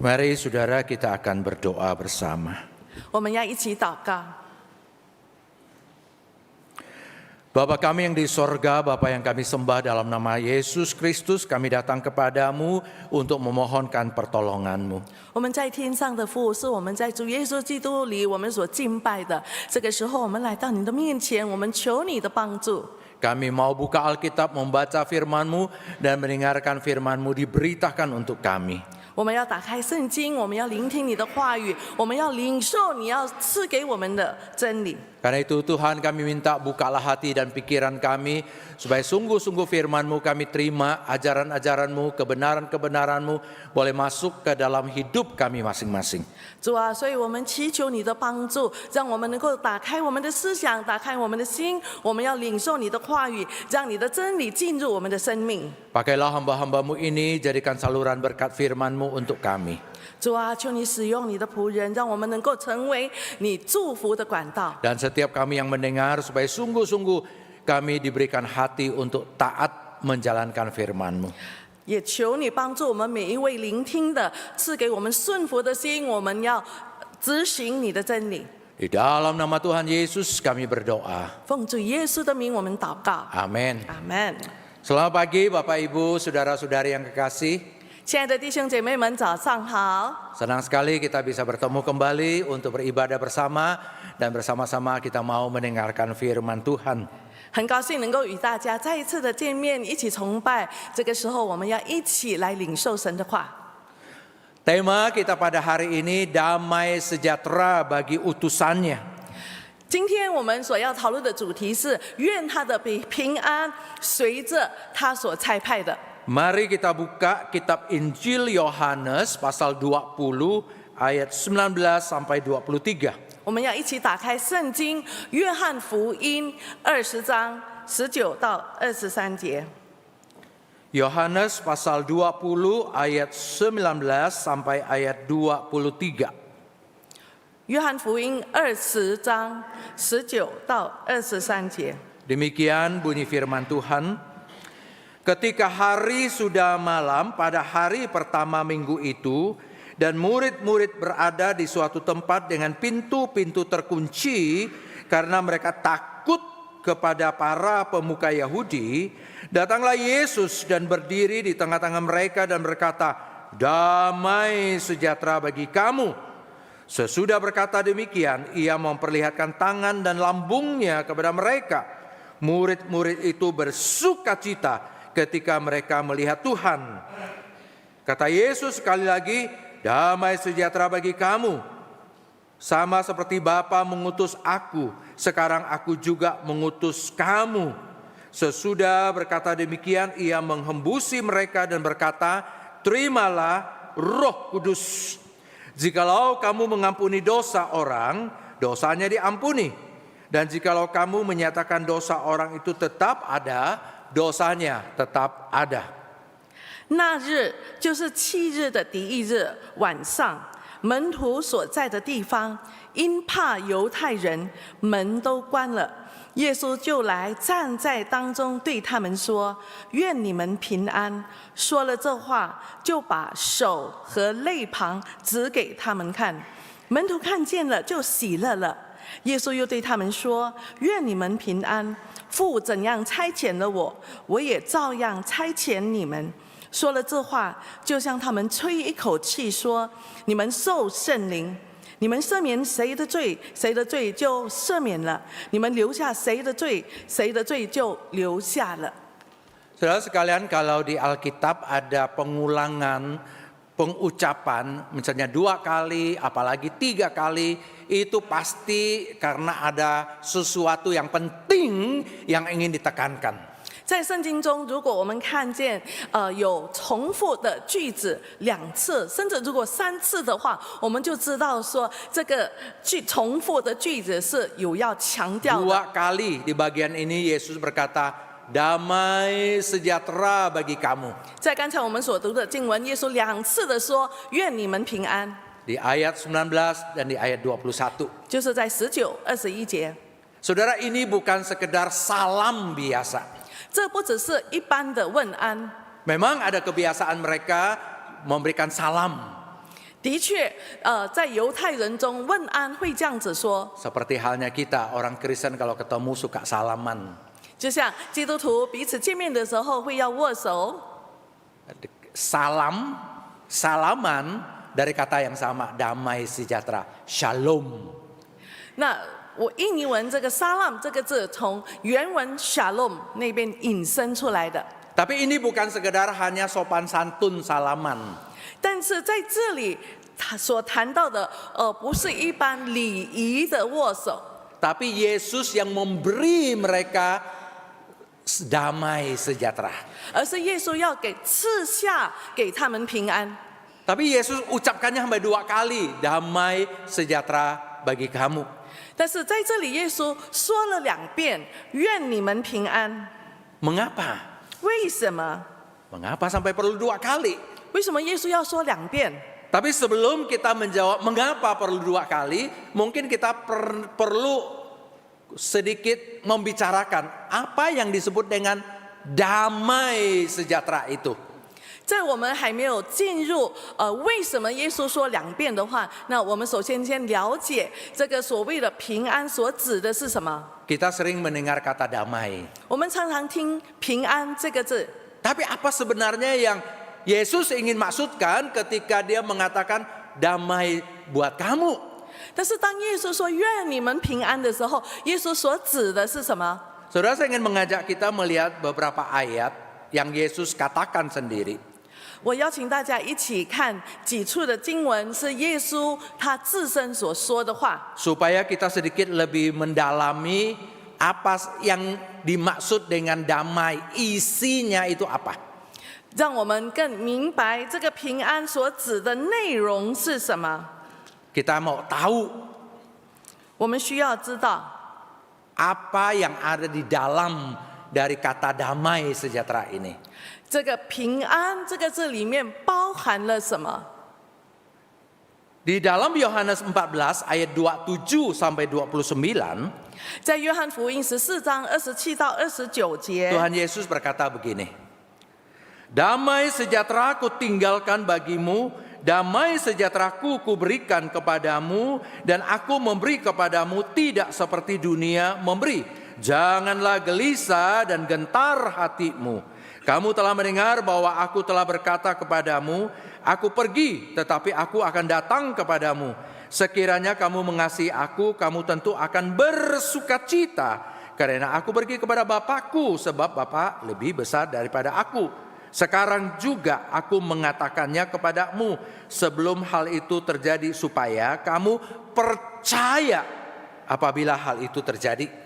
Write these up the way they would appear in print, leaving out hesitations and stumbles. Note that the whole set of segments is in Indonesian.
Mari saudara kita akan berdoa bersama. 我们要一起祷告。 Bapa kami yang di sorga, Bapa yang kami sembah dalam nama Yesus Kristus, kami datang kepadamu untuk memohonkan pertolongan-Mu. 我们在天上的父，是我们在主耶稣基督里我们所敬拜的。这个时候，我们来到你的面前，我们求你的帮助。 Kami mau buka Alkitab, membaca firman-Mu, dan mendengarkan firman-Mu diberitakan untuk kami. 我们要打开圣经，我们要聆听你的话语，我们要领受你要赐给我们的真理。 Karena itu Tuhan kami minta bukalah hati dan pikiran kami, supaya sungguh-sungguh firman-Mu kami terima, ajaran-ajaran-Mu, kebenaran-kebenaran-Mu boleh masuk ke dalam hidup kami masing-masing. 主啊，所以我们祈求你的帮助，让我们能够打开我们的思想，打开我们的心，我们要领受你的话语，让你的真理进入我们的生命。 Pakailah hamba-hamba-Mu ini, jadikan saluran berkat firman-Mu untuk kami. 主啊，求你使用你的仆人，让我们能够成为你祝福的管道。 Dan setiap kami yang mendengar, supaya sungguh-sungguh kami diberikan hati untuk taat menjalankan firman-Mu. 也求你帮助我们每一位聆听的，赐给我们顺服的心，我们要执行你的真理。 Di dalam nama Tuhan Yesus kami berdoa. 奉主耶稣的名，我们祷告。 Amin. 阿门。 Selamat pagi Bapak Ibu, saudara-saudari yang kekasih. 亲爱的弟兄姐妹们，早上好！ Senang sekali kita bisa bertemu kembali untuk beribadah bersama, dan bersama-sama kita mau mendengarkan firman Tuhan. 很高兴能够与大家再一次的见面，一起崇拜。这个时候，我们要一起来领受神的话。 Tema kita pada hari ini damai sejahtera bagi utusannya. 今天我们所要讨论的主题是：愿他的平安随着他所差派的。 Mari kita buka kitab Injil Yohanes pasal 20 ayat 19 sampai 23. 我们要一起打开圣经《约翰福音》20章19到23节。 Yohanes pasal 20 ayat 19 sampai ayat 23. 约翰福音20章19到23节。 Demikian bunyi firman Tuhan. Ketika hari sudah malam pada hari pertama minggu itu, dan murid-murid berada di suatu tempat dengan pintu-pintu terkunci karena mereka takut kepada para pemuka Yahudi, datanglah Yesus dan berdiri di tengah-tengah mereka dan berkata, "Damai sejahtera bagi kamu." Sesudah berkata demikian, ia memperlihatkan tangan dan lambungnya kepada mereka. Murid-murid itu bersukacita ketika mereka melihat Tuhan. Kata Yesus sekali lagi, "Damai sejahtera bagi kamu. Sama seperti Bapa mengutus aku, sekarang aku juga mengutus kamu." Sesudah berkata demikian, ia menghembusi mereka dan berkata, "Terimalah Roh Kudus. Jikalau kamu mengampuni dosa orang, dosanya diampuni. Dan jikalau kamu menyatakan dosa orang itu tetap ada, dosanya tetap ada." 那日就是7日的第1日晚上，门徒所在的地方，因怕犹太人，门都关了。耶稣就来站在当中，对他们说：“愿你们平安。”说了这话，就把手和肋旁指给他们看。门徒看见了，就喜乐了。耶稣又对他们说：“愿你们平安。父怎样差遣了我，我也照样差遣你们。”说了这话，就向他们吹一口气，说：“你们受圣灵。你们赦免谁的罪，谁的罪就赦免了；你们留下谁的罪，谁的罪就留下了。” Saudara sekalian, kalau di Alkitab ada pengulangan pengucapan, misalnya 2 kali, apalagi 3 kali, itu pasti karena ada sesuatu yang penting yang ingin ditekankan. 在圣经中，如果我们看见有重复的句子2次，甚至如果3次的话，我们就知道说这个重复的句子是有要强调的。 2 kali di bagian ini Yesus berkata, "Damai sejahtera bagi kamu." 在刚才我们所读的经文，耶稣2次的说：“愿你们平安。” Di ayat 19 dan di ayat 21. 就是在19、21节。 Saudara, ini bukan sekedar salam biasa. 这不只是一般的问安， Memang ada kebiasaan mereka memberikan salam. 的确，在犹太人中问安会这样子说， Seperti halnya kita orang Kristen kalau ketemu suka salaman. 就像基督徒彼此见面的时候会要握手。 Salaman dari kata yang sama, damai sejahtera, shalom. 那我印尼文这个 salam 这个字从原文 shalom 那边引申出来的， Tapi ini bukan sekedar hanya sopan santun salaman. 但是在这里他所谈到的，不是一般礼仪的握手， Tapi Yesus yang memberi mereka damai sejahtera. 而是耶稣要赐下给他们平安。 Tapi Yesus ucapkannya sampai 2 kali, damai sejahtera bagi kamu. 但是在这里，耶稣说了2遍，愿你们平安。 Mengapa? 为什么？ Mengapa sampai perlu 2 kali? 为什么耶稣要说2遍？ Tapi sebelum kita menjawab mengapa perlu 2 kali, mungkin kita perlu sedikit membicarakan apa yang disebut dengan damai sejahtera itu. 在我们还没有进入为什么耶稣说2遍的话，那我们首先了解这个所谓的平安所指的是什么。 Kita sering mendengar kata damai. 我们常常听平安这个字， Tapi apa sebenarnya yang Yesus ingin maksudkan ketika dia mengatakan damai buat kamu? 但是当耶稣说愿你们平安的时候，耶稣所指的是什么？ Saudara, saya ingin mengajak kita melihat beberapa ayat yang Yesus katakan sendiri. 我邀请大家一起看几处的经文，是耶稣他自身所说的话， Supaya kita sedikit lebih mendalami apa yang dimaksud dengan damai, isinya itu apa. 让我们更明白这个平安所指的内容是什么。 Kita mau tahu 我们需要知道 apa yang ada di dalam dari kata damai sejahtera ini. 这个平安这个字里面包含了什么。 Di dalam Yohanes 14 ayat 27 sampai 29, 在约翰福音14章27到29节， Tuhan Yesus berkata begini. Damai sejahtera ku tinggalkan bagimu, damai sejahteraku kuberikan kepadamu, dan aku memberi kepadamu tidak seperti dunia memberi. Janganlah gelisah dan gentar hatimu. Kamu telah mendengar bahwa aku telah berkata kepadamu, aku pergi, tetapi aku akan datang kepadamu. Sekiranya kamu mengasihi aku, kamu tentu akan bersukacita, karena aku pergi kepada Bapakku, sebab Bapa lebih besar daripada aku. Sekarang juga aku mengatakannya kepadamu, sebelum hal itu terjadi, supaya kamu percaya apabila hal itu terjadi.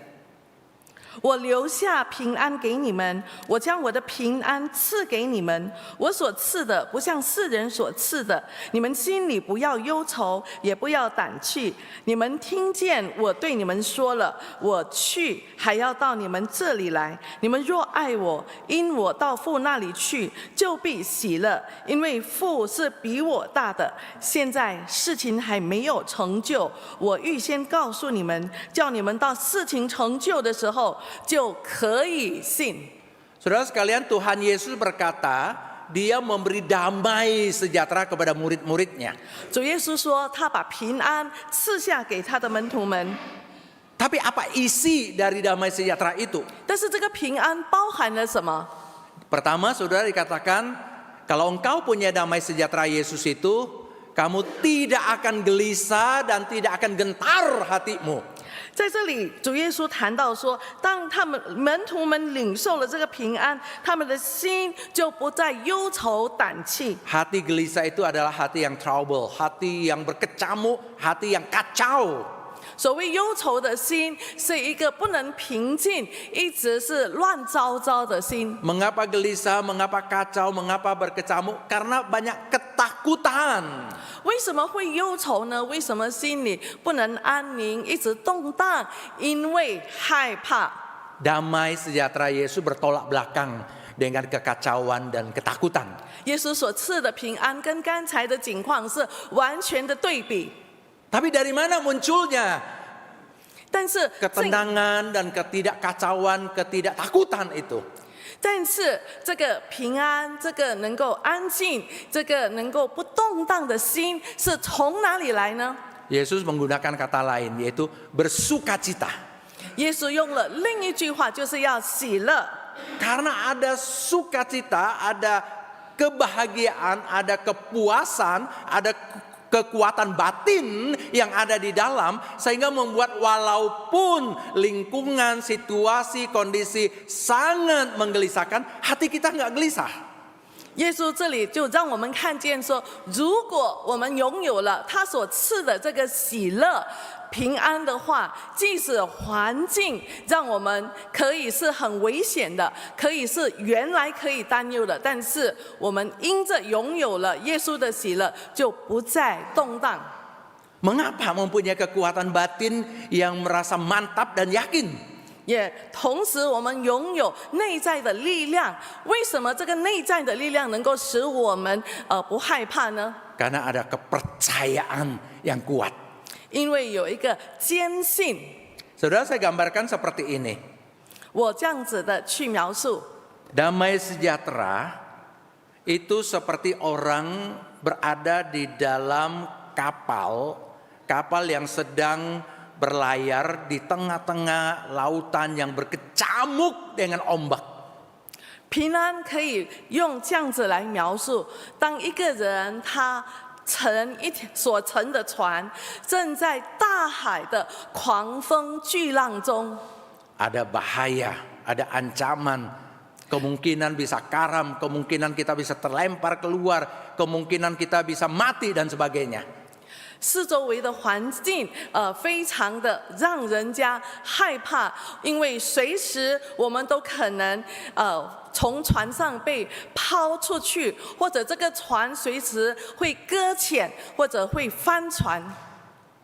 我留下平安给你们，我将我的平安赐给你们。我所赐的不像世人所赐的，你们心里不要忧愁，也不要胆怯。你们听见我对你们说了，我去还要到你们这里来。你们若爱我，因我到父那里去，就必喜乐，因为父是比我大的。现在事情还没有成就，我预先告诉你们，叫你们到事情成就的时候就可以信。 Saudara sekalian, Tuhan Yesus berkata, dia memberi damai sejahtera kepada murid-muridnya. 主耶稣说，他把平安赐下给他的门徒们。 Tapi apa isi dari damai sejahtera itu? 但是这个平安包含了什么？ Pertama, saudara dikatakan, kalau engkau punya damai sejahtera Yesus itu, kamu tidak akan gelisah dan tidak akan gentar hatimu. 在这里，主耶稣谈到说，当他们门徒们领受了这个平安，他们的心就不再忧愁胆气。 Hati gelisah itu adalah hati yang trouble, hati yang berkecamuk, hati yang kacau. 所谓忧愁的心，是一个不能平静，一直是乱糟糟的心。 Mengapa gelisah, mengapa kacau, mengapa berkecamuk? Karena banyak ketakutan. 为什么会忧愁呢？为什么心里不能安宁，一直动荡？因为害怕。 Damai sejahtera Yesus bertolak belakang dengan kekacauan dan ketakutan. 耶稣所赐的平安跟刚才的情况是完全的对比。 Tapi dari mana munculnya 但是这 ketenangan dan ketidakkacauan, ketidaktakutan itu? 但是这个平安，这个能够安静，这个能够不动荡的心，是从哪里来呢？ Yesus menggunakan kata lain yaitu bersukacita. 耶稣用了另一句话，就是要喜乐。 Karena ada sukacita, ada kebahagiaan, ada kepuasan, ada kekuatan batin yang ada di dalam, sehingga membuat walaupun lingkungan, situasi, kondisi sangat menggelisahkan, hati kita nggak gelisah. 耶稣这里就让我们看见说，如果我们拥有了他所赐的这个喜乐、平安的话，即使环境让我们可以是很危险的，可以是原来可以担忧的，但是我们因着拥有了耶稣的喜乐，就不再动荡。 Mengapa mempunyai kekuatan batin yang merasa mantap dan yakin? 也同时，我们拥有内在的力量。为什么这个内在的力量能够使我们不害怕呢？ Karena ada kepercayaan yang kuat. 因为有一个坚信。 Saudara, saya gambarkan seperti ini. 我这样子的去描述， Damai sejahtera itu seperti orang berada di dalam kapal yang sedang berlayar di tengah-tengah lautan yang berkecamuk dengan ombak. 平安可以用这样子来描述：当一个人他所乘的船正在大海的狂风巨浪中， Ada bahaya, ada ancaman, kemungkinan bisa karam, kemungkinan kita bisa terlempar keluar, kemungkinan kita bisa mati dan sebagainya. 四周围的环境非常的让人家害怕，因为随时我们都可能从船上被抛出去，或者这个船随时会搁浅，或者会翻船。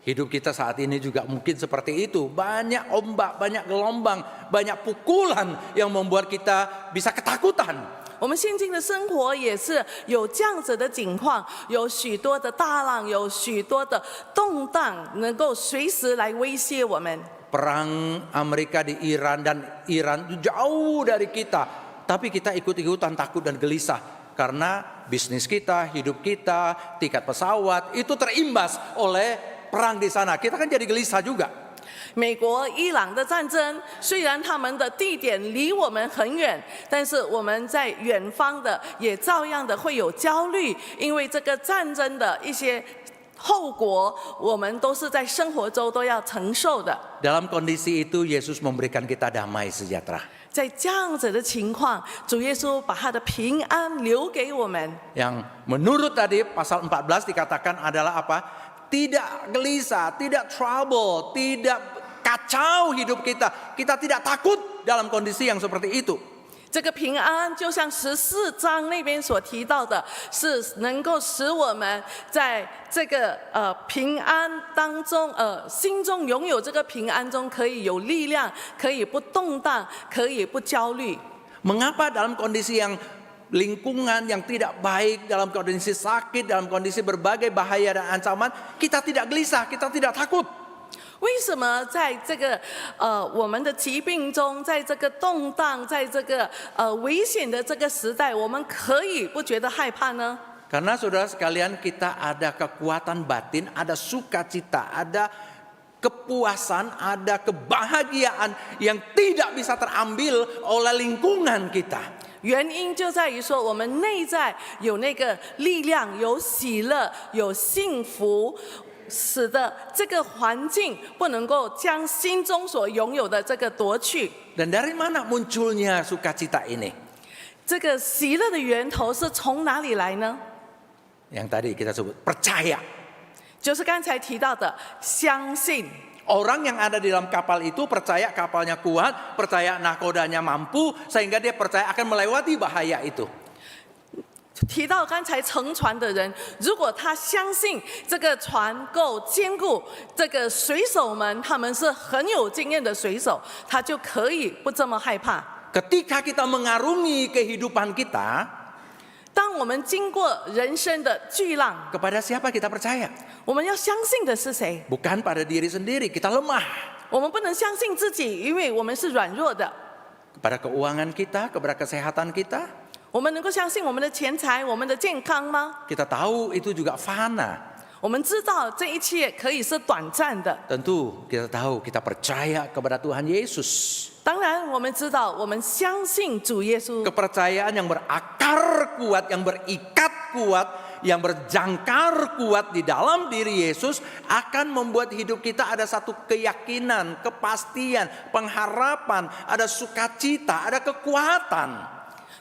Hidup kita saat ini juga mungkin seperti itu. Banyak ombak, banyak gelombang, banyak pukulan yang membuat kita bisa ketakutan. 我们现今的生活也是有这样子的情况，有许多的大浪，有许多的动荡，能够随时来威胁我们。 Perang Amerika di Iran dan Iran jauh dari kita, tapi kita ikut-ikutan takut dan gelisah karena bisnis kita, hidup kita, tiket pesawat itu terimbas oleh perang di sana. Kita kan jadi gelisah juga. 美国、伊朗的战争，虽然他们的地点离我们很远，但是我们在远方的也照样的会有焦虑，因为这个战争的一些后果，我们都是在生活中都要承受的。 Dalam kondisi itu Yesus memberikan kita damai sejahtera. 在这样子的情况，主耶稣把他的平安留给我们。 Yang menurut tadi pasal 14 dikatakan adalah apa? Tidak gelisah, tidak trouble, tidak kacau hidup kita. Kita tidak takut dalam kondisi yang seperti itu. 这个平安就像14章那边所提到的，是能够使我们在这个平安当中，心中拥有这个平安中，可以有力量，可以不动荡，可以不焦虑。 Mengapa dalam kondisi yang lingkungan yang tidak baik, dalam kondisi sakit, dalam kondisi berbagai bahaya dan ancaman, kita tidak gelisah, kita tidak takut? 为什么在这个我们的疾病中，在这个动荡，在这个危险的这个时代，我们可以不觉得害怕呢？ Karena saudara sekalian, kita ada kekuatan batin, ada sukacita, ada kepuasan, ada kebahagiaan yang tidak bisa terambil oleh lingkungan kita. 原因就在于说，我们内在有那个力量，有喜乐，有幸福。 使得这个环境不能够将心中所拥有的这个夺去。 Dan dari mana munculnya sukacita ini? 这个喜乐的源头是从哪里来呢？ Yang tadi kita sebut percaya. 就是刚才提到的相信。 Orang yang ada di dalam kapal itu percaya kapalnya kuat, percaya nahkodanya mampu, sehingga dia percaya akan melewati bahaya itu. 提到刚才乘船的人，如果他相信这个船够坚固，这个水手们他们是很有经验的水手，他就可以不这么害怕。 Ketika kita mengarungi kehidupan kita, 当我们经过人生的巨浪， kepada siapa kita percaya? 我们要相信的是谁？ Bukan pada diri sendiri, kita lemah. 我们不能相信自己，因为我们是软弱的。kepada keuangan kita, kepada kesehatan kita. 我们能够相信我们的钱财、我们的健康吗？ Kita tahu itu juga fana. 我们知道这一切可以是短暂的。 Tentu kita tahu, kita percaya kepada Tuhan Yesus. 当然，我们知道，我们相信主耶稣。 Kepercayaan yang berakar kuat, yang berikat kuat, yang berjangkar kuat di dalam diri Yesus akan membuat hidup kita ada satu keyakinan, kepastian, pengharapan, ada sukacita, ada kekuatan.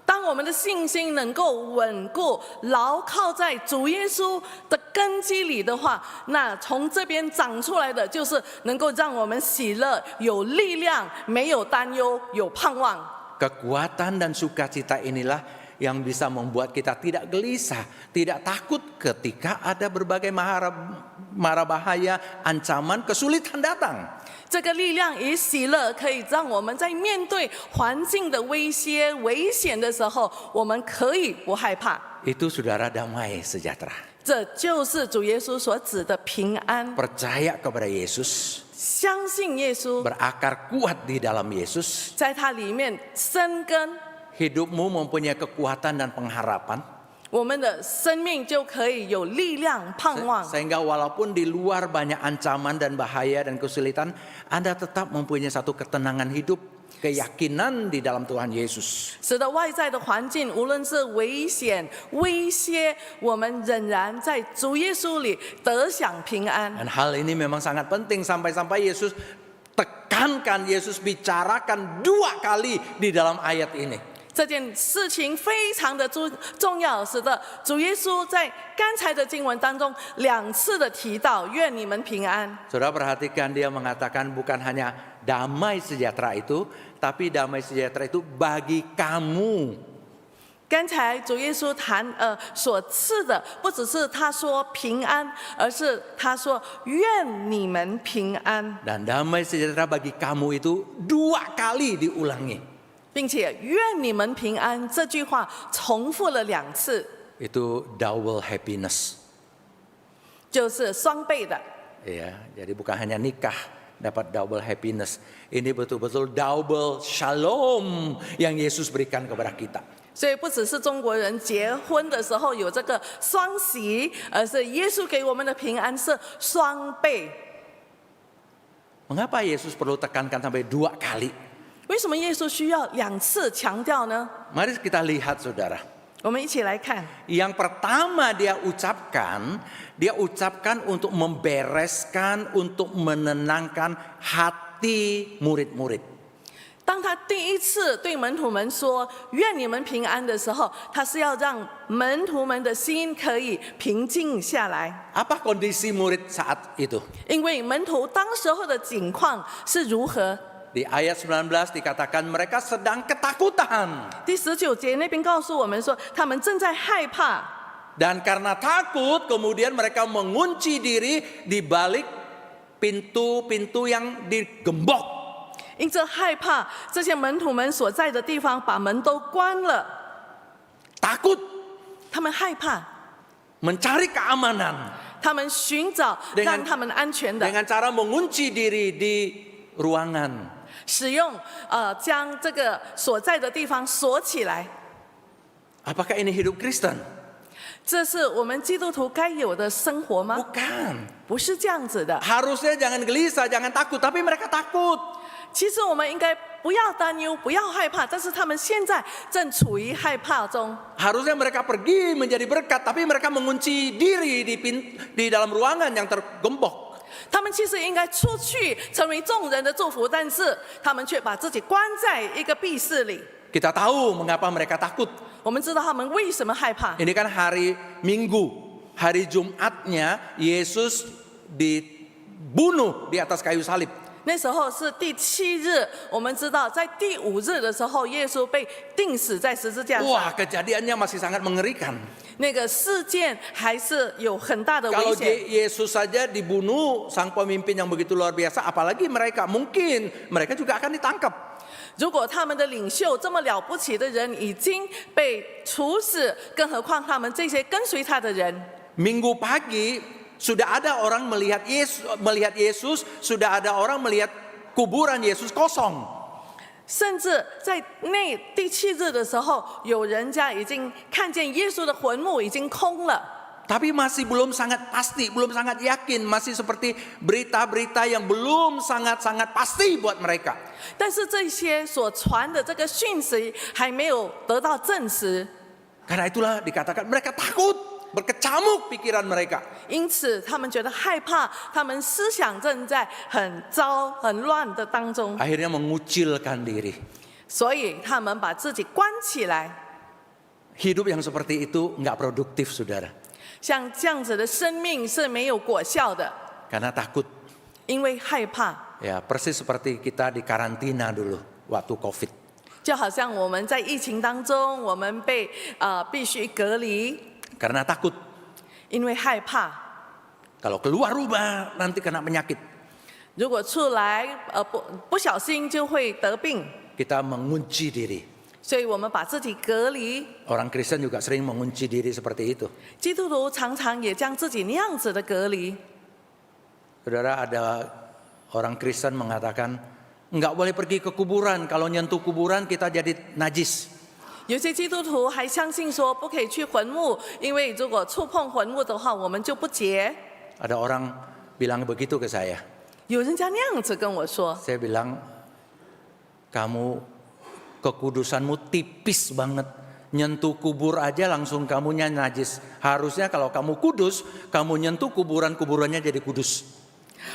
当我们的信心能够稳固、牢靠在主耶稣的根基里的话，那从这边长出来的就是能够让我们喜乐、有力量、没有担忧、有盼望。 Kekuatan dan sukacita inilah yang bisa membuat kita tidak gelisah, tidak takut ketika ada berbagai mara bahaya, ancaman, kesulitan datang. 这个力量与喜乐可以让我们在面对环境的威胁、危险的时候，我们可以不害怕。 Itu saudara damai sejahtera. 这就是主耶稣所指的平安。 Percaya kepada Yesus, 相信耶稣， berakar kuat di dalam Yesus, 在它里面生根， hidupmu mempunyai kekuatan dan pengharapan. 我们的生命就可以有力量、盼望。 Sehingga walaupun di luar banyak ancaman dan bahaya dan kesulitan, Anda tetap mempunyai satu ketenangan hidup, keyakinan di dalam Tuhan Yesus. 使得外在的环境，无论是危险、威胁，我们仍然在主耶稣里得享平安。 Dan hal ini memang sangat penting sampai-sampai Yesus tekankan, Yesus bicarakan 2 kali di dalam ayat ini. 这件事情非常的重要，使得主耶稣在刚才的经文当中2次的提到，愿你们平安。 Saudara perhatikan, dia mengatakan bukan hanya damai sejahtera itu, tapi damai sejahtera itu bagi kamu. 刚才主耶稣所赐的，不只是他说平安，而是他说愿你们平安， Dan damai sejahtera bagi kamu itu 2 kali diulangi. 并且愿你们平安这句话重复了2次， Itu double happiness. 就是双倍的。 Ya, jadi bukan hanya nikah dapat double happiness. Ini betul-betul double shalom yang Yesus berikan kepada kita. 所以不只是中国人结婚的时候有这个双喜，而是耶稣给我们的平安是双倍。 Mengapa Yesus perlu tekankan sampai 2 kali? 为什么耶稣需要2次强调呢？ Mari kita lihat saudara. 我们一起来看。 Yang pertama dia ucapkan untuk membereskan, untuk menenangkan hati murid-murid. 当他第1次对门徒们说“愿你们平安”的时候，他是要让门徒们的心可以平静下来。 Apa kondisi murid saat itu? 因为门徒当时候的境况是如何？ Di ayat 19 dikatakan mereka sedang ketakutan. 第19节那边告诉我们说，他们正在害怕， Dan karena takut kemudian mereka mengunci diri di balik pintu-pintu yang digembok. 因着害怕，这些门徒们所在的地方把门都关了。 Takut, 他们害怕， mencari keamanan 他们寻找让他们安全的， dengan cara mengunci diri di ruangan. 使用将这个所在的地方锁起来。 Apakah ini hidup Kristen? 这是我们基督徒该有的生活吗？ Bukan. 不是这样子的。 Harusnya jangan gelisah, jangan takut, tapi mereka takut. 其实我们应该不要担忧，不要害怕，但是他们现在正处于害怕中。 Harusnya mereka pergi menjadi berkat, tapi mereka mengunci diri di dalam ruangan yang tergembok. 他们其实应该出去成为众人的祝福，但是他们却把自己关在一个闭室里。 Kita tahu mengapa mereka takut. 我们知道他们为什么害怕。 Ini kan hari Minggu, hari Jumatnya Yesus dibunuh di atas kayu salib. 那时候是第7日，我们知道在第5日的时候，耶稣被钉死在十字架上。 Wah, kejadiannya masih sangat mengerikan. 那个事件还是有很大的危 Kalau 险。 Yesus saja dibunuh, sang pemimpin yang begitu luar biasa, apalagi mereka, mungkin mereka juga akan ditangkap. 如果他们的领袖这么了不起的人已经被处死，更何况他们这些跟随他的人。 Minggu pagi sudah ada orang melihat Yesus, sudah ada orang melihat kuburan Yesus kosong. 甚至在第7日的时候，有人家已经看见耶稣的坟墓已经空了。 Tapi masih belum sangat pasti, belum sangat yakin, masih seperti berita-berita yang belum sangat-sangat pasti buat mereka. 但是这些所传的这个讯息还没有得到证实， Karena itulah dikatakan mereka takut, berkecamuk pikiran mereka. 因此他们觉得害怕，他们思想正在很糟很乱的当中， Akhirnya mengucilkan diri. 所以他们把自己关起来。 Hidup yang seperti itu nggak produktif, saudara. 像这样子的生命是没有果效的， Karena takut. 因为害怕。 Ya, persis seperti kita di karantina dulu waktu COVID. 就好像我们在疫情当中，我们被必须隔离， Karena takut. 因为害怕。 Kalau keluar rumah nanti kena penyakit. 如果出来不小心就会得病， Kita mengunci diri. 所以我们把自己隔离。 Orang Kristen juga sering mengunci diri seperti itu. 基督徒常常也将自己那样子的隔离。 Saudara, ada orang Kristen mengatakan nggak boleh pergi ke kuburan. Kalau nyentuh kuburan kita jadi najis. 有些基督徒还相信说不可以去坟墓，因为如果触碰坟墓的话，我们就不洁。 Ada orang bilang begitu ke saya. 有人家那样子跟我说， Saya bilang, kamu kekudusanmu tipis banget. Nyentuh kubur aja langsung kamunya najis. Harusnya kalau kamu kudus, kamu nyentuh kuburannya jadi kudus.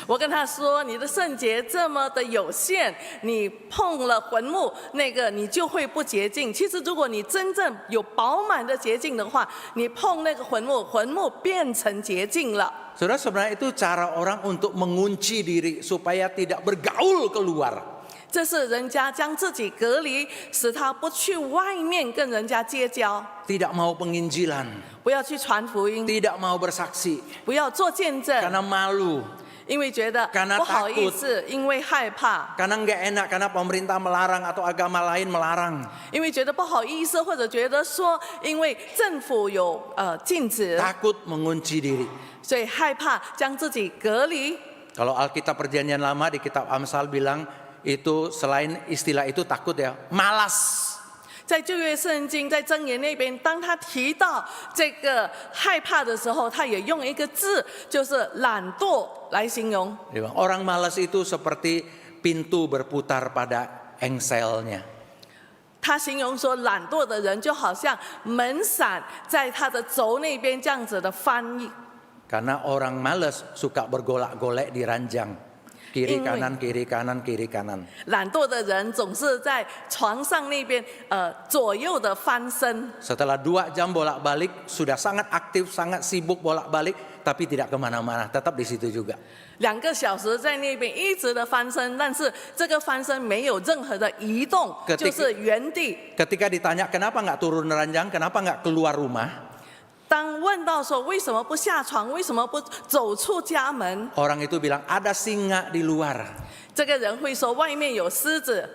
我跟他说，你的圣洁这么的有限，你碰了坟墓，那个你就会不洁净。其实如果你真正有饱满的洁净的话，你碰那个坟墓，坟墓变成洁净了。 Saudara, sebenarnya itu cara orang untuk mengunci diri supaya tidak bergaul keluar. 这是人家将自己隔离，使他不去外面跟人家结交， Tidak mau penginjilan, 不要去传福音， tidak mau bersaksi 不要做见证， karena malu, 因为觉得 Karena 不好意思，因为害怕， karena nggak enak, karena pemerintah melarang atau agama lain melarang. 因为觉得不好意思，或者觉得说，因为政府有禁止， Takut mengunci diri. 所以害怕将自己隔离。 Kalau Alkitab Perjanjian Lama di kitab Amsal bilang itu selain istilah itu takut ya, malas. 在旧约圣经，在箴言那边，当他提到这个害怕的时候，他也用一个字，就是懒惰来形容。 Dia bilang, orang malas itu seperti pintu berputar pada engselnya. 他形容说，懒惰的人就好像门伞在他的轴那边这样子的翻译。 Karena orang malas suka bergolak-golek di ranjang. Kiri kanan, kiri kanan, kiri kanan. 懒惰的人总是在床上那边左右的翻身。 Setelah 2 jam bolak-balik, sudah sangat aktif, sangat sibuk bolak-balik, tapi tidak kemana-mana, tetap di situ juga. 2个小时在那边一直的翻身，但是这个翻身没有任何的移动，就是原地。 Ketika ditanya kenapa nggak turun ranjang, kenapa nggak keluar rumah, 当问到说为什么不下床，为什么不走出家门， orang itu bilang ada singa di luar. 这个人会说外面有狮子，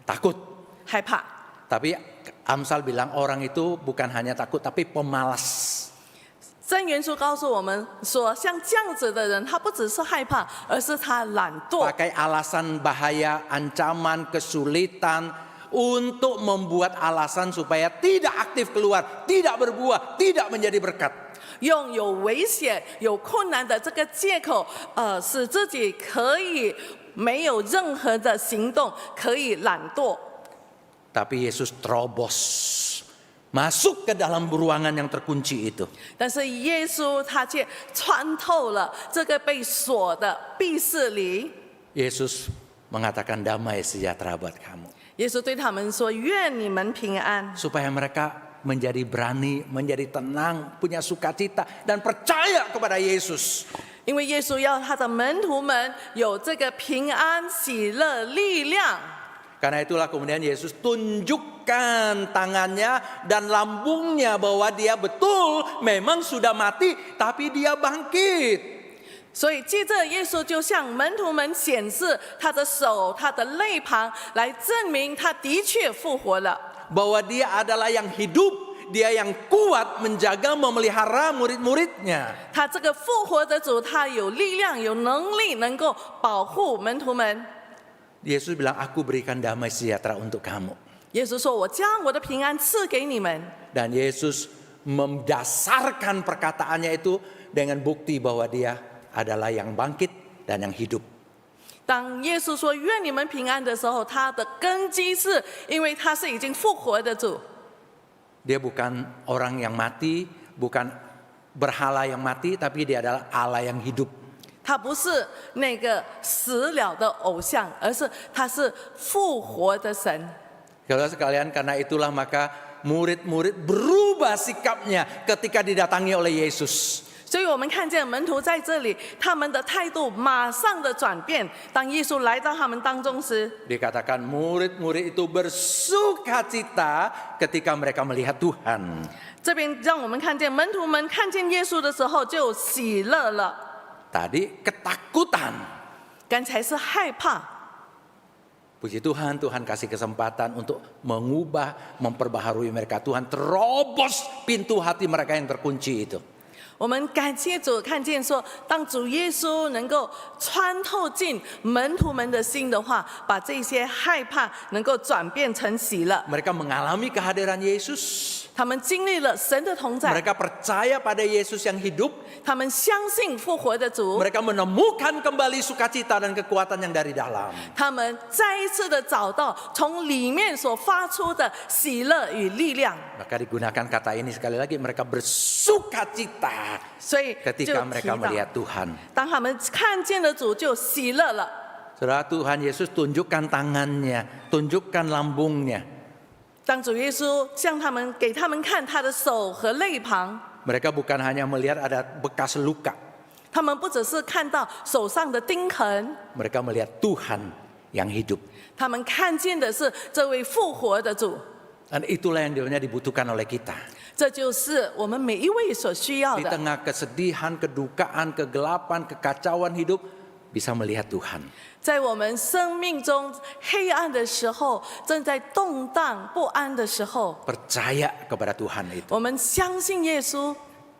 Takut. 害怕。 Tapi Amsal bilang orang itu bukan hanya takut, tapi pemalas. 真元书告诉我们说，像这样子的人，他不只是害怕，而是他懒惰， Pakai alasan bahaya, ancaman, kesulitan untuk membuat alasan supaya tidak aktif keluar, tidak berbuah, tidak menjadi berkat. 用有危险、有困难的这个借口，使自己可以没有任何的行动，可以懒惰。 Tapi Yesus terobos masuk ke dalam ruangan yang terkunci itu. 但是耶稣他却穿透了这个被锁的闭室里。 Yesus mengatakan damai sejahtera buat kamu. 耶稣对他们说：“愿你们平安。” Supaya mereka menjadi berani, menjadi tenang, punya sukacita dan percaya kepada Yesus. 因为耶稣要他的门徒们有这个平安、喜乐、力量。 Karena itulah kemudian Yesus tunjukkan tangannya dan lambungnya bahwa dia betul memang sudah mati, tapi dia bangkit. 所以接着耶稣就向门徒们显示他的手、他的肋旁，来证明他的确复活了。 Bahwa dia adalah yang hidup, dia yang kuat menjaga memelihara murid-muridnya. 他这个复活的主，他有力量、有能力，能够保护门徒们。Yesus bilang, aku berikan damai sejahtera untuk kamu. 耶稣说：“我将我的平安赐给你们。” Dan Yesus mendasarkan perkataannya itu dengan bukti bahwa dia adalah yang bangkit dan yang hidup. 当耶稣说“愿你们平安”的时候，他的根基是因为他是已经复活的主。 Dia bukan orang yang mati, bukan berhala yang mati, tapi dia adalah Allah yang hidup. 他不是那个死了的偶像，而是他是复活的神。 Saudara sekalian, karena itulah maka murid-murid berubah sikapnya ketika didatangi oleh Yesus. 所以我们看见门徒在这里，他们的态度马上的转变。当耶稣来到他们当中时， Dikatakan murid-murid itu bersukacita ketika mereka melihat Tuhan. 这边让我们看见门徒们看见耶稣的时候就喜乐了。 Tadi ketakutan. 刚才是害怕， Puji Tuhan, Tuhan kasih kesempatan untuk mengubah, memperbaharui mereka. Tuhan terobos pintu hati mereka yang terkunci itu. 我们感谢主，看见说，当主耶稣能够穿透进门徒们的心的话，把这些害怕能够转变成喜乐。 Mereka mengalami kehadiran Yesus. 他们经历了神的同在， Mereka percaya pada Yesus yang hidup. 他们相信复活的主， Mereka menemukan kembali sukacita dan kekuatan yang dari dalam. 他们再一次的找到从里面所发出的喜乐与力量。 Maka digunakan kata ini sekali lagi, mereka bersukacita 所以就 ketika 提 mereka 到， melihat Tuhan. 当他们看见了主，就喜乐了。 Saudara, Tuhan Yesus tunjukkan tangannya, tunjukkan lambungnya. 当主耶稣向他们给他们看他的手和肋旁， Mereka bukan hanya melihat ada bekas luka. 他们不只是看到手上的钉痕， Mereka melihat Tuhan yang hidup. 他们看见的是这位复活的主。 Dan itulah yang sebenarnya dibutuhkan oleh kita. 这就是我们每一位所需要 Di 的。 tengah kesedihan, kedukaan, kegelapan, kekacauan hidup, bisa melihat Tuhan. 在我们生命中黑暗的时候，正在动荡不安的时候， Percaya kepada Tuhan itu. 我们相信耶稣，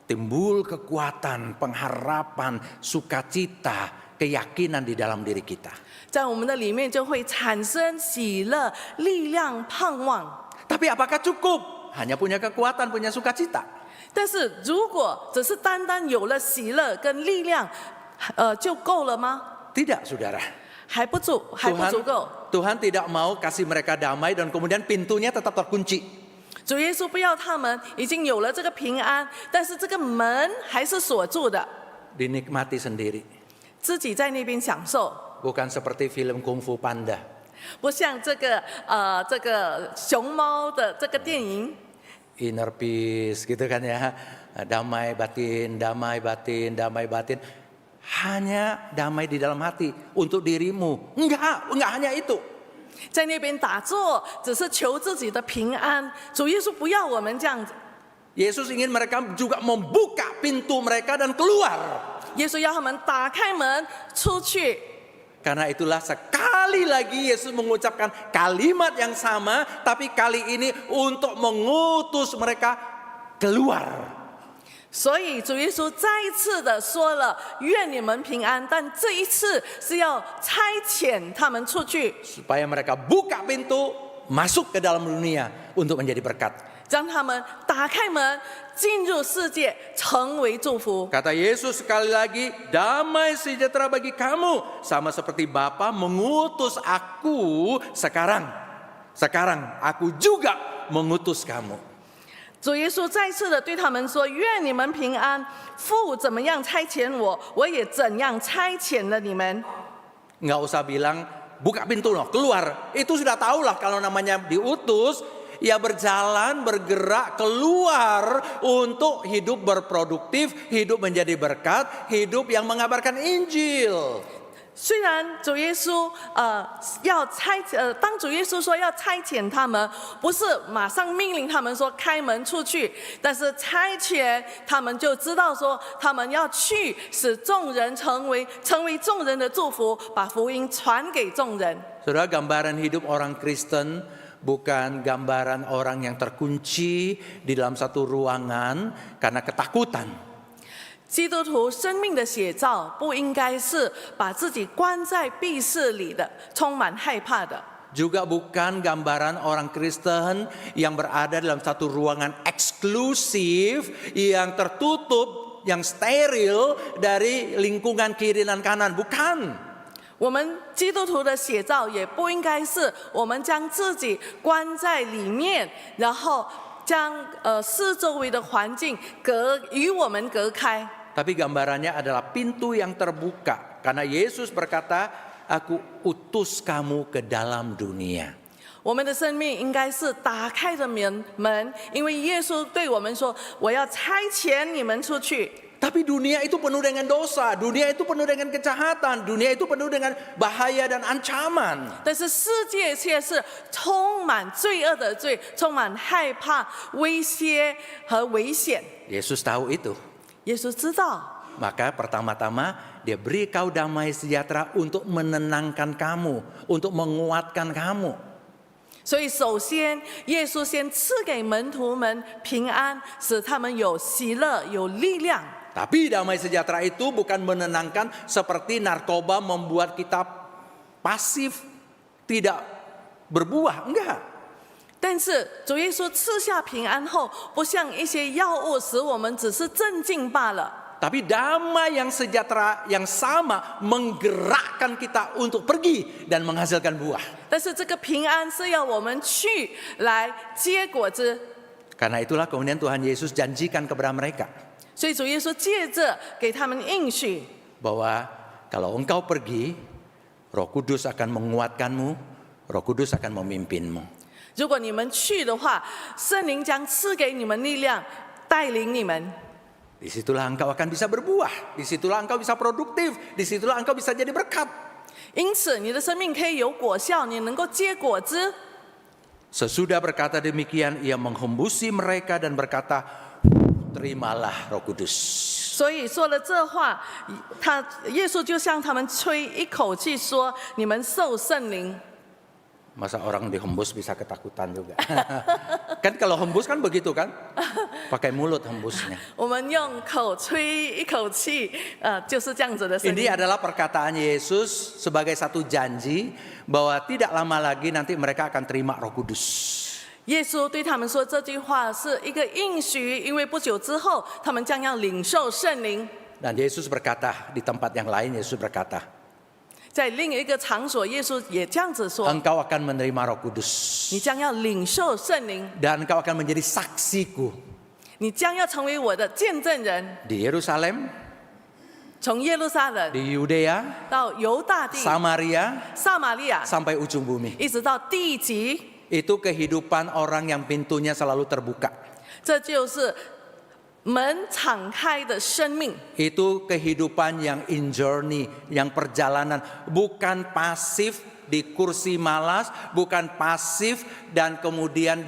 Timbul kekuatan, pengharapan, sukacita, keyakinan di dalam diri kita. 在我们的里面就会产生喜乐、力量、盼望。 Tapi apakah cukup? Hanya punya kekuatan, punya sukacita. 但是如果只是单单有了喜乐跟力量，就够了吗？ Tidak, saudara. 还不足够。 Tuhan tidak mau kasih mereka damai dan kemudian pintunya tetap terkunci. 主耶稣不要他们已经有了这个平安，但是这个门还是锁住的， Dinikmati sendiri. 自己在那边享受， Bukan seperti film Kung Fu Panda. 不像这个熊猫的这个电影。 Inner peace gitu kan ya. Damai batin, damai batin, damai batin. Hanya damai di dalam hati untuk dirimu. Enggak hanya itu. 在那边打坐，只是求自己的平安。主耶稣不要我们这样子， Yesus ingin mereka juga membuka pintu mereka dan keluar. 耶稣要他们打开门出去。 Karena itulah sekali lagi Yesus mengucapkan kalimat yang sama, tapi kali ini untuk mengutus mereka keluar. 所以主耶稣再一次的说了：“愿你们平安。”但这一次是要差遣他们出去， Supaya mereka buka pintu, masuk ke dalam dunia untuk menjadi berkat. 让他们打开门进入世界，成为祝福。 Kata Yesus sekali lagi, damai sejahtera bagi kamu. Sama seperti Bapa mengutus aku sekarang. Sekarang aku juga mengutus kamu. 主耶稣再次的对他们说：“愿你们平安。父怎么样差遣我，我也怎样差遣了你们。” Nggak usah bilang, buka pintu loh, keluar. Itu sudah tahulah kalau namanya diutus. Ya berjalan, bergerak, keluar untuk hidup berproduktif, hidup menjadi berkat, hidup yang mengabarkan Injil. 虽然主耶稣当主耶稣说要差遣他们，不是马上命令他们说开门出去，但是差遣他们就知道说他们要去，使众人成为众人的祝福，把福音传给众人。 Saudara, gambaran hidup orang Kristen bukan gambaran orang yang terkunci di dalam satu ruangan karena ketakutan. 基督徒生命的写照不应该是把自己关在闭室里的，充满害怕的。 Juga bukan gambaran orang Kristen yang berada dalam satu ruangan eksklusif yang tertutup, yang steril dari lingkungan kiri dan kanan. Bukan. 我们基督徒的写照也不应该是我们将自己关在里面，然后将四周围的环境与我们隔开。 Tapi gambarannya adalah pintu yang terbuka. Karena Yesus berkata, aku utus kamu ke dalam dunia. 我们的生命应该是打开的门，因为耶稣对我们说：“我要差遣你们出去。” Tapi dunia itu penuh dengan dosa, dunia itu penuh dengan kejahatan, dunia itu penuh dengan bahaya dan ancaman. 但是世界却是充满罪恶的罪，充满害怕、威胁和危险。 Yesus tahu itu. 耶稣知道， Maka pertama-tama dia beri kau damai sejahtera untuk menenangkan kamu, untuk menguatkan kamu. 所以首先，耶稣先赐给门徒们平安，使他们有喜乐、有力量。 Tapi damai sejahtera itu bukan menenangkan seperti narkoba membuat kita pasif, tidak berbuah, enggak. 但是主耶稣赐下平安后，不像一些药物使我们只是镇静罢了。 Tapi damai yang sejahtera yang sama menggerakkan kita untuk pergi dan menghasilkan buah. 但是这个平安是要我们去来结果子， Karena itulah kemudian Tuhan Yesus janjikan kepada mereka 所以主耶稣借着给他们应许， bahwa kalau engkau pergi, Roh Kudus akan menguatkanmu, Roh Kudus akan memimpinmu. 如果你们去的话，圣灵将赐给你们力量，带领你们。 Disitulah engkau akan bisa berbuah, disitulah engkau bisa produktif, disitulah engkau bisa jadi berkat. 因此，你的生命可以有果效，你能够结果子。 Sesudah berkata demikian, ia menghembusi mereka dan berkata, terimalah Roh Kudus. 所以说了这话，耶稣就向他们吹一口气说：“你们受圣灵。” Masa orang dihembus bisa ketakutan juga. Kan kalau hembus kan begitu kan? Pakai mulut hembusnya. 我们用口吹一口气，就是这样子的声 Ini 音。 adalah perkataan Yesus sebagai satu janji bahwa tidak lama lagi nanti mereka akan terima Roh Kudus. 耶稣对他们说这句话是一个应许，因为不久之后他们将要领受圣灵。 Dan Yesus berkata di tempat yang lain, Yesus berkata, 在另一个场所，耶稣也这样子说 engkau akan menerima Roh Kudus 你将要领受圣灵， dan engkau akan menjadi saksiku 你将要成为我的见证人。 di Yerusalem, 从耶路撒冷 di Yudea, 到犹大地、 Samaria, 撒玛利亚， sampai ujung bumi. 一直到地极， Itu kehidupan orang yang pintunya selalu terbuka. 这就是门敞开的生命。 Itu kehidupan yang in journey, yang perjalanan, bukan pasif di kursi malas, bukan pasif dan kemudian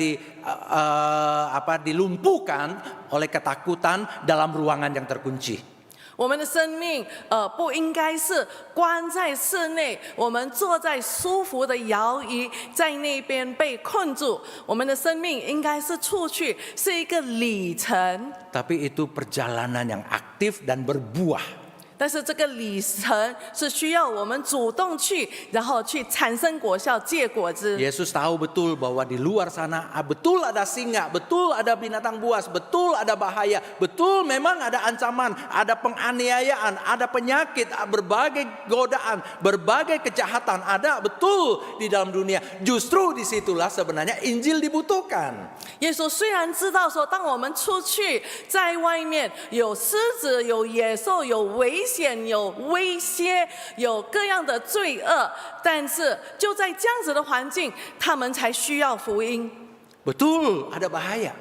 dilumpuhkan oleh ketakutan dalam ruangan yang terkunci. 我们的生命，不应该是关在室内，我们坐在舒服的摇椅，在那边被困住。我们的生命应该是出去，是一个里程。 Tapi itu perjalanan yang aktif dan berbuah. 但是这个里程是需要我们主动去，然后去产生果效、结果子。 Yesus tahu betul bahwa di luar sana betul ada singa, betul ada binatang buas, betul ada bahaya, betul memang ada ancaman, ada penganiayaan, ada penyakit, berbagai godaan, berbagai kejahatan ada betul di dalam dunia. Justru disitulah sebenarnya Injil dibutuhkan. 耶稣虽然知道说，当我们出去，在外面有狮子、有野兽、有危险、有威胁、有各样的罪恶，但是就在这样子的环境，他们才需要福音。 Betul ada bahaya.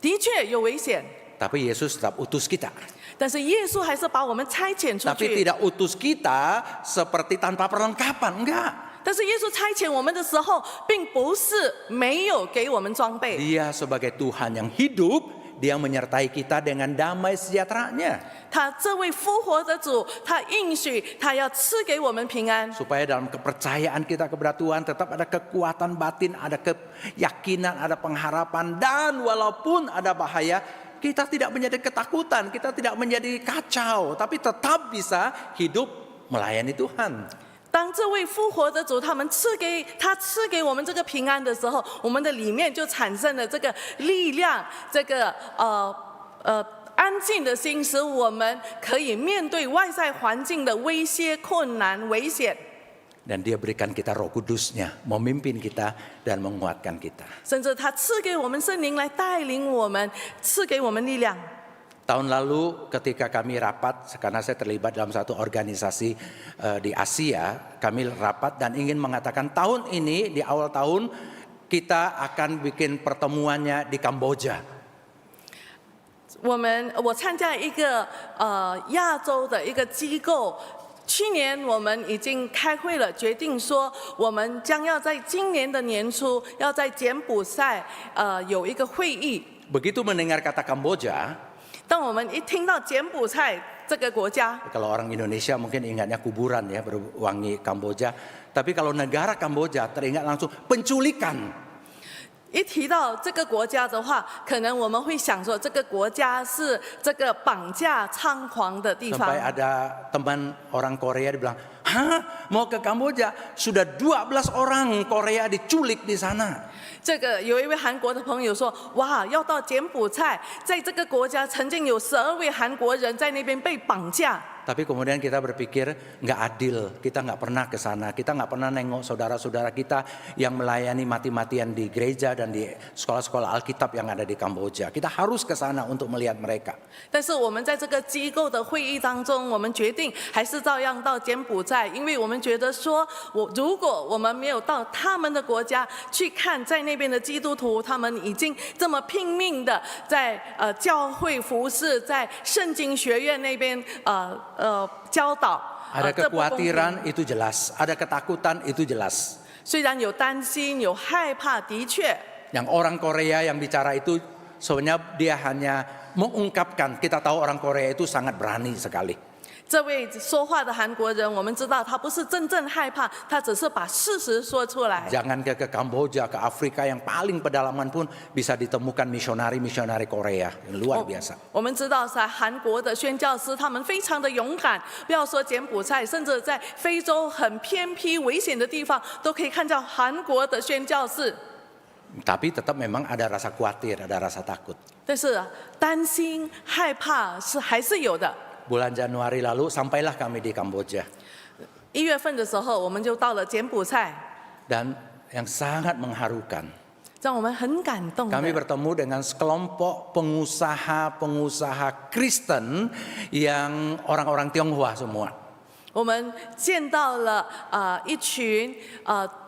的确有危险， Tapi Yesus tetap utus kita. 但是耶稣还是把我们差遣出 Tapi 去。 tidak utus kita seperti tanpa perlengkapan, enggak. 但是耶稣差遣我们的时候，并不是没有给我们装备。 Dia sebagai Tuhan yang hidup, dia menyertai kita dengan damai sejahteranya. 他这位复活的主，他应许他要赐给我们平安， Supaya dalam kepercayaan kita kepada Tuhan tetap ada kekuatan batin, ada keyakinan, ada pengharapan. Dan walaupun ada bahaya, kita tidak menjadi ketakutan, kita tidak menjadi kacau, tapi tetap bisa hidup melayani Tuhan. 当这位复活的主他赐给我们这个平安的时候，我们的里面就产生了这个力量，这个安静的心，使我们可以面对外在环境的威胁、困难、危险。 Dan Dia berikan kita Roh Kudus-Nya, memimpin kita dan menguatkan kita. 甚至他赐给我们圣灵来带领我们，赐给我们力量。 Tahun lalu ketika kami rapat, karena saya terlibat dalam satu organisasi di Asia, kami rapat dan ingin mengatakan tahun ini di awal tahun kita akan bikin pertemuannya di Kamboja. 我参加一个亚洲的一个机构。 去年我们已经开会了，决定说我们将要在今年的年初要在柬埔寨有一个会议。 Begitu mendengar kata Kamboja, 当我们一听到柬埔寨这个国家， kalau orang Indonesia mungkin ingatnya kuburan ya, berwangi Kamboja. Tapi kalau negara Kamboja teringat langsung penculikan. 一提到这个国家的话，可能我们会想说，这个国家是这个绑架猖狂的地方。 Sampai ada teman orang Korea dibilang, hah mau ke Kamboja? Sudah 12 orang Korea diculik di sana. 这个有一位韩国的朋友说，哇，要到柬埔寨，在这个国家曾经有12位韩国人在那边被绑架。 Tapi kemudian kita berpikir nggak adil, kita nggak pernah ke sana, kita nggak pernah nengok saudara-saudara kita yang melayani mati-matian di gereja dan di sekolah-sekolah Alkitab yang ada di Kamboja. Kita harus ke sana untuk melihat mereka. 但是我们在这个机构的会议当中，我们决定还是照样到柬埔寨，因为我们觉得说，如果我们没有到他们的国家去看，在那边的基督徒，他们已经这么拼命的在教会服侍，在圣经学院那边教导。 Ada kekhawatiran itu jelas, ada ketakutan itu jelas. 虽然有担心，有害怕，的确。 Yang orang Korea yang bicara itu sebenarnya dia hanya mengungkapkan, kita tahu orang Korea itu sangat berani sekali. 这位说话的韩国人，我们知道他不是真正害怕，他只是把事实说出来。 Jangan ke Kamboja, ke Afrika yang paling pedalaman pun bisa ditemukan misionari-misionari Korea yang luar biasa. 我们知道在韩国的宣教师，他们非常的勇敢，不要说柬埔寨，甚至在非洲很偏僻危险的地方，都可以看到韩国的宣教士。 Tapi tetap memang ada rasa khawatir, ada rasa takut. 但是担心、害怕还是有的。 Bulan Januari lalu sampailah kami di Kamboja. 1月份的时候，我们就到了柬埔寨， Dan yang sangat mengharukan, 让我们很感动的。 kami bertemu dengan sekelompok pengusaha Kristen yang orang-orang Tionghoa semua. 我们见到了一群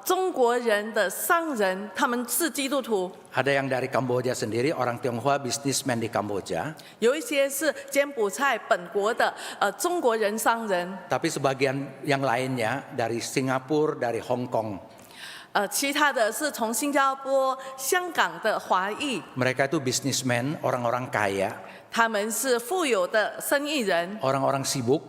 中国人的商人，他们是基督徒。 Ada yang dari Kamboja sendiri, orang Tionghoa bisnismen di Kamboja. 有一些是柬埔寨本国的中国人商人， Tapi sebagian yang lainnya dari Singapura, dari Hong Kong. 其他的是从新加坡、香港的华裔， Mereka itu bisnismen, orang-orang kaya, 他们是富有的生意人， orang-orang sibuk.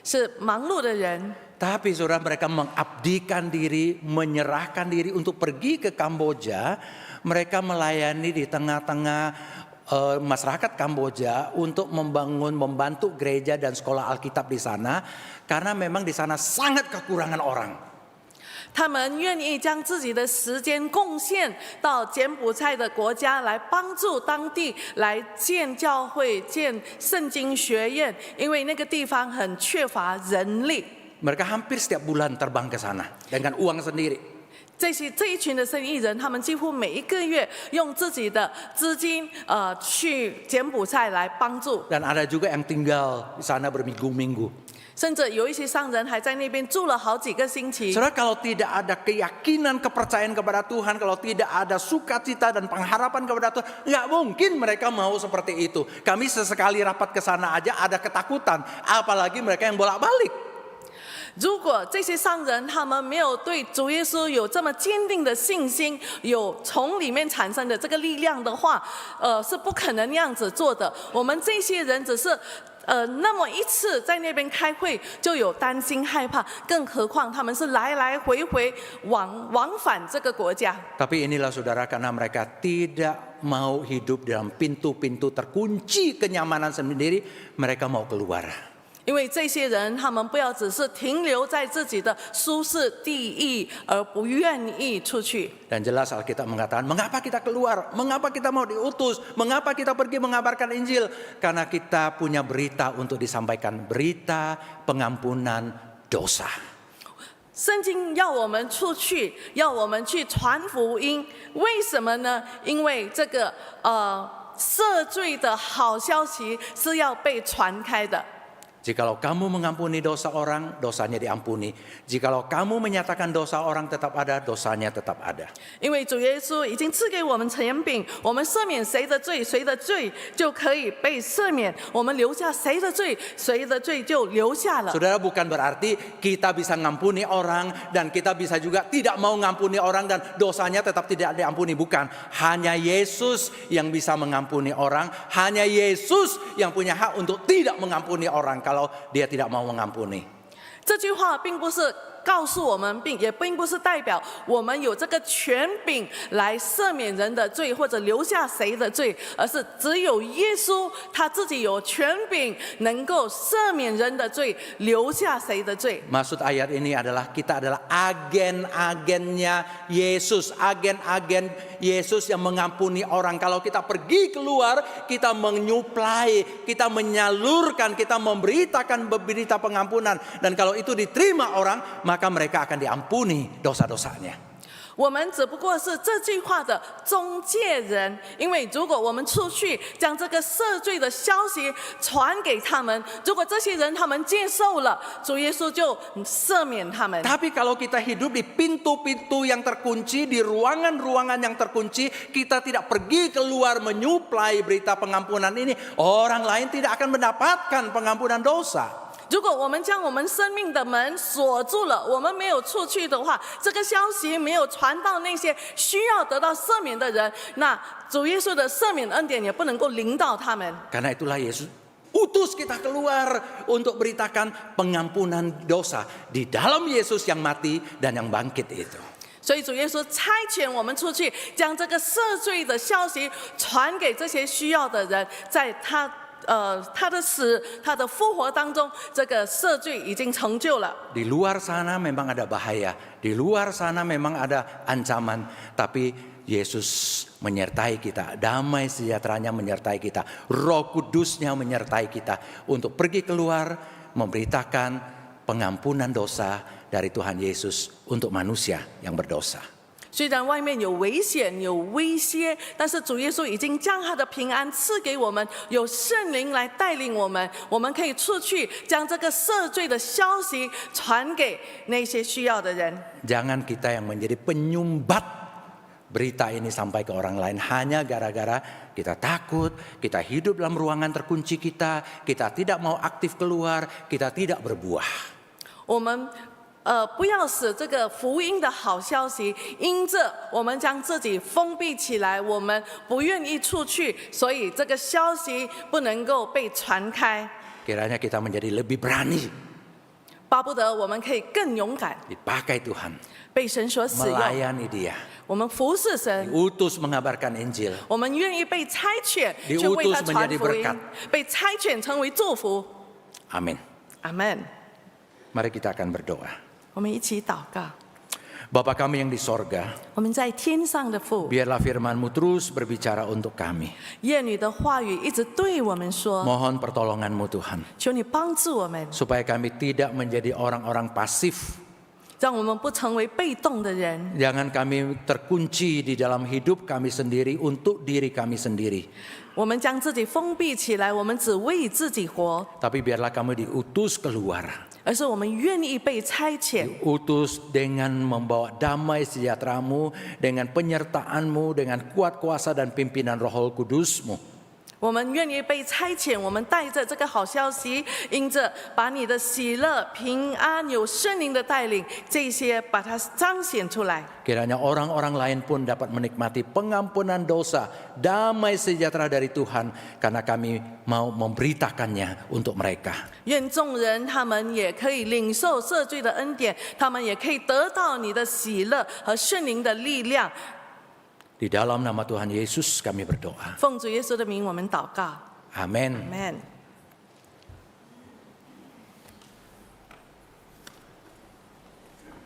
是忙碌的人。 Tapi saudara, mereka mengabdikan diri, menyerahkan diri untuk pergi ke Kamboja. Mereka melayani di tengah-tengah masyarakat Kamboja untuk membantu gereja dan sekolah Alkitab di sana. Karena memang di sana sangat kekurangan orang. 他们愿意将自己的时间贡献到柬埔寨的国家，来帮助当地来建教会、建圣经学院，因为那个地方很缺乏人力。 Mereka hampir setiap bulan terbang ke sana dengan uang sendiri. 这一群的生意人，他们几乎每一个月用自己的资金去柬埔寨来帮助。 Dan ada juga yang tinggal di sana berminggu-minggu. 甚至有一些商人还在那边住了好几个星期。 Saudara, kalau tidak ada keyakinan, kepercayaan kepada Tuhan, kalau tidak ada sukacita dan pengharapan kepada Tuhan, nggak mungkin mereka mau seperti itu. Kami sesekali rapat ke sana aja ada ketakutan, apalagi mereka yang bolak-balik. 如果这些商人他们没有对主耶稣有这么坚定的信心，有从里面产生的这个力量的话，是不可能那样子做的。我们这些人只是那么一次在那边开会就有担心害怕，更何况他们是来来回回往返这个国家。 Tapi inilah saudara, karena mereka tidak mau hidup dalam pintu-pintu terkunci kenyamanan sendiri, mereka mau keluar. 因为这些人，他们不要只是停留在自己的舒适地域，而不愿意出去。 Dan jelas Alkitab mengatakan, mengapa kita keluar? Mengapa kita mau diutus? Mengapa kita pergi mengabarkan Injil? Karena kita punya berita untuk disampaikan, berita pengampunan dosa. 圣经要我们出去，要我们去传福音，为什么呢？因为这个赦罪的好消息是要被传开的。 Jikalau kamu mengampuni dosa orang, dosanya diampuni. Jikalau kamu menyatakan dosa orang tetap ada, dosanya tetap ada. 因为主耶稣已经赐给我们权柄，我们赦免谁的罪，谁的罪就可以被赦免；我们留下谁的罪，谁的罪就留下了。 Saudara, bukan berarti kita bisa ngampuni orang dan kita bisa juga tidak mau ngampuni orang dan dosanya tetap tidak diampuni. Bukan, hanya Yesus yang bisa mengampuni orang. Hanya Yesus yang punya hak untuk tidak mengampuni orang kalau dia tidak mau mengampuni. 这句话并不是告诉我们，也并不是代表我们有这个权柄来赦免人的罪或者留下谁的罪，而是只有耶稣他自己有权柄能够赦免人的罪，留下谁的罪。 Maksud ayat ini adalah kita adalah agen-agennya Yesus, agen-agen Yesus yang mengampuni orang. Kalau kita pergi keluar, kita menyuplai, kita menyalurkan, kita memberitakan berita pengampunan. Dan kalau itu diterima orang, maka mereka akan diampuni dosa-dosanya. 我们只不过是这句话的中介人，因为如果我们出去将这个赦罪的消息传给他们，如果这些人他们接受了，主耶稣就赦免他们。 Tapi kalau kita hidup di pintu-pintu yang terkunci, di ruangan-ruangan yang terkunci, kita tidak pergi keluar menyuplai berita pengampunan ini, orang lain tidak akan mendapatkan pengampunan dosa. 如果我们将我们生命的门锁住了，我们没有出去的话，这个消息没有传到那些需要得到赦免的人，那主耶稣的赦免恩典也不能够临到他们。 Karena itulah Yesus utus kita keluar untuk beritakan pengampunan dosa di dalam Yesus yang mati dan yang bangkit itu. 所以主耶稣差遣我们出去，将这个赦罪的消息传给这些需要的人，在他的死、他的复活当中，这个赦罪已经成就了。 Di luar sana memang ada bahaya, di luar sana memang ada ancaman, tapi Yesus menyertai kita, damai sejahteranya menyertai kita, Roh Kudusnya menyertai kita untuk pergi keluar memberitakan pengampunan dosa dari Tuhan Yesus untuk manusia yang berdosa. 虽然外面有危险、有威胁，但是主耶稣已经将他的平安赐给我们，有圣灵来带领我们，我们可以出去将这个赦罪的消息传给那些需要的人。 Jangan kita yang menjadi penyumbat berita ini sampai ke orang lain hanya gara-gara kita takut, kita hidup dalam ruangan terkunci kita tidak mau aktif keluar, kita tidak berbuah. 我们不要使这个福音的好消息因着我们将自己封闭起来，我们不愿意出去，所以这个消息不能够被传开。 Kiranya kita menjadi lebih berani 巴不得我们可以更勇敢， dipakai Tuhan, 被神所使用， melayani Dia, 我们服侍神， diutus mengabarkan Injil. 我们愿意被差遣 Diutus 去为他传 menjadi 福音 berkat， 被差遣成为祝福。 Amin. 阿门。 Mari kita akan berdoa. 我们一起祷告。 Bapa kami yang di sorga, 我们在天上的父， biarlah firman-Mu terus berbicara untuk kami. 愿你的话语一直对我们说， Mohon pertolongan-Mu Tuhan, 求你帮助我们， supaya kami tidak menjadi orang-orang pasif. 让我们不成为被动的人。 Jangan kami terkunci di dalam hidup kami sendiri untuk diri kami sendiri. 我们将自己封闭起来，我们只为自己活， Tapi biarlah kami diutus keluar. 而是我们愿意被差遣， Utus dengan membawa damai sejahtera-Mu, dengan penyertaan-Mu, dengan kuat kuasa dan pimpinan Roh Kudus-Mu. 我们愿意被差遣，我们带着这个好消息，因着把你的喜乐、平安、有圣灵的带领，这些把它彰显出来。 Kiranya orang-orang lain pun dapat menikmati pengampunan dosa, damai sejahtera dari Tuhan, karena kami mau memberitakannya untuk mereka. 愿众人他们也可以领受赦罪的恩典，他们也可以得到你的喜乐和圣灵的力量。 Di dalam nama Tuhan Yesus kami berdoa. 奉主耶稣的名，我们祷告。 Amin. Amen。